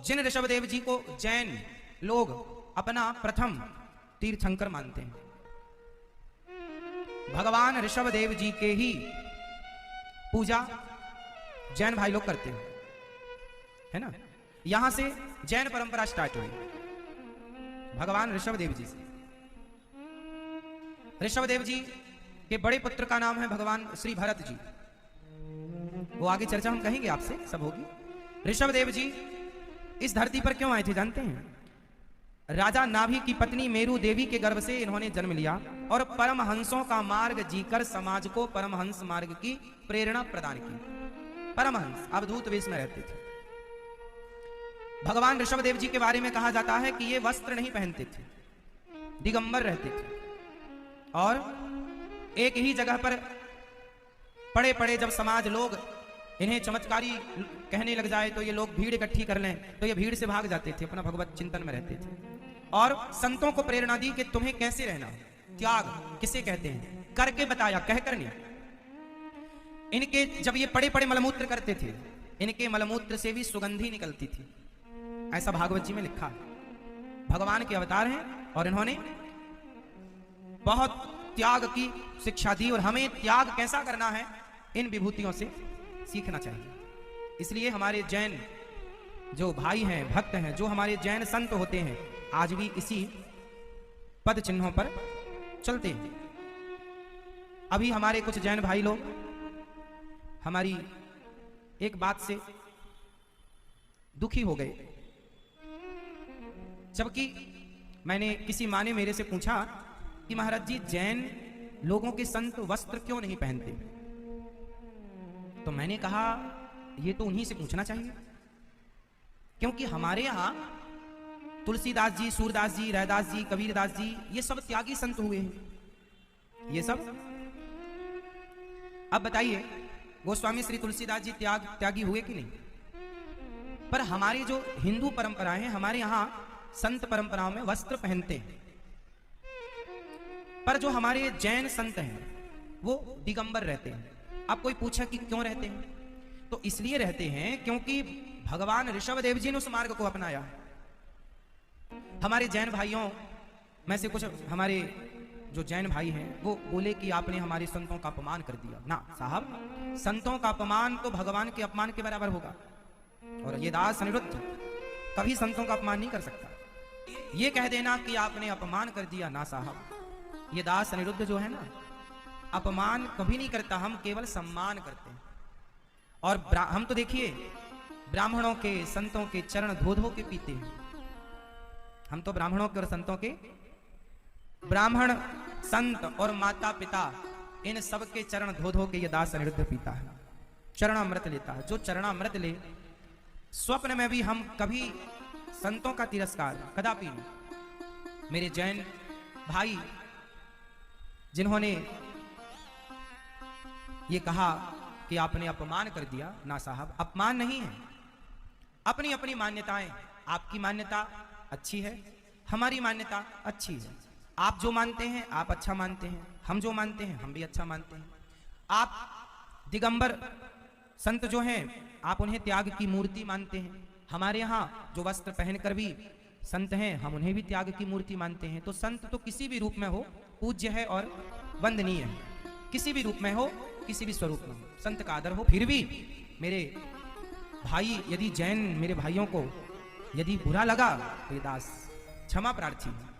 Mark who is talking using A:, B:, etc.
A: जिन ऋषभदेव जी को जैन लोग अपना प्रथम तीर्थंकर मानते हैं, भगवान ऋषभदेव जी के ही पूजा जैन भाई लोग करते हैं, है ना। यहां से जैन परंपरा स्टार्ट हुई भगवान ऋषभदेव जी से। ऋषभदेव जी के बड़े पुत्र का नाम है भगवान श्री भरत जी, वो आगे चर्चा हम कहेंगे आपसे, सब होगी। ऋषभदेव जी इस धरती पर क्यों आए थे जानते हैं? राजा नाभि की पत्नी मेरु देवी के गर्भ से इन्होंने जन्म लिया और परमहंसों का मार्ग जीकर समाज को परमहंस मार्ग की प्रेरणा प्रदान की। परमहंस अवधूत वेश में रहते थे। भगवान ऋषभदेव जी के बारे में कहा जाता है कि ये वस्त्र नहीं पहनते थे, दिगंबर रहते थे, और एक ही जगह पर पड़े पड़े जब समाज लोग इन्हें चमत्कारी कहने लग जाए तो ये लोग भीड़ इकट्ठी कर लें तो ये भीड़ से भाग जाते थे, अपना भगवत चिंतन में रहते थे। और संतों को प्रेरणा दी कि तुम्हें कैसे रहना, त्याग किसे कहते हैं, करके बताया, कहकर नहीं। इनके जब ये पड़े पड़े मलमूत्र करते थे, इनके मलमूत्र से भी सुगंधी निकलती थी, ऐसा भागवत जी में लिखा है। भगवान के अवतार हैं और इन्होंने बहुत त्याग की शिक्षा दी, और हमें त्याग कैसा करना है इन विभूतियों से सीखना चाहिए। इसलिए हमारे जैन जो भाई हैं, भक्त हैं, जो हमारे जैन संत होते हैं, आज भी इसी पद चिन्हों पर चलते हैं। अभी हमारे कुछ जैन भाई लोग हमारी एक बात से दुखी हो गए, जबकि मैंने किसी माँ ने मेरे से पूछा कि महाराज जी जैन लोगों के संत वस्त्र क्यों नहीं पहनते? तो मैंने कहा ये तो उन्हीं से पूछना चाहिए, क्योंकि हमारे यहां तुलसीदास जी, सूरदास जी, रैदास जी, कबीरदास जी, ये सब त्यागी संत हुए हैं। ये सब अब बताइए, गोस्वामी श्री तुलसीदास जी त्यागी हुए कि नहीं? पर हमारी जो हिंदू परंपराएं हैं, हमारे यहां संत परंपराओं में वस्त्र पहनते हैं, पर जो हमारे जैन संत हैं वो दिगंबर रहते हैं। अब कोई पूछा कि क्यों रहते हैं, तो इसलिए रहते हैं क्योंकि भगवान ऋषभदेव जी ने उस मार्ग को अपनाया। हमारे जैन भाइयों में से कुछ हमारे जो जैन भाई हैं वो बोले कि आपने हमारे संतों का अपमान कर दिया। ना साहब, संतों का अपमान तो भगवान के अपमान के बराबर होगा, और ये दास अनिरुद्ध कभी संतों का अपमान नहीं कर सकता। ये कह देना कि आपने अपमान कर दिया, ना साहब, ये दास अनिरुद्ध जो है ना, अपमान कभी नहीं करता, हम केवल सम्मान करते हैं। और हम तो देखिए ब्राह्मणों के, संतों के चरण धो धो के पीते हैं। हम तो ब्राह्मणों के और संतों के, ब्राह्मण, संत और माता पिता, इन सब के चरण धो धो के ये दास अनिरुद्ध पीता है, चरणामृत लेता है। जो चरणामृत ले, स्वप्न में भी हम कभी संतों का तिरस्कार कदापि नहीं। मेरे जैन भाई जिन्होंने ये कहा कि आपने अपमान कर दिया, ना साहब, अपमान नहीं है, अपनी अपनी मान्यताएं। आपकी मान्यता अच्छी है, हमारी मान्यता अच्छी है। आप जो मानते हैं आप अच्छा मानते हैं, हम जो मानते हैं हम भी अच्छा मानते हैं। आप दिगंबर संत जो हैं आप उन्हें त्याग की मूर्ति मानते हैं। हमारे यहाँ जो वस्त्र पहनकर भी संत हैं हम उन्हें भी त्याग की मूर्ति मानते हैं। तो संत तो किसी भी रूप में हो पूज्य है और वंदनीय है, किसी भी रूप में हो, किसी भी स्वरूप में हो, संत का आदर हो। फिर भी मेरे भाई, यदि जैन मेरे भाइयों को यदि बुरा लगा तो ये दास क्षमा प्रार्थी है।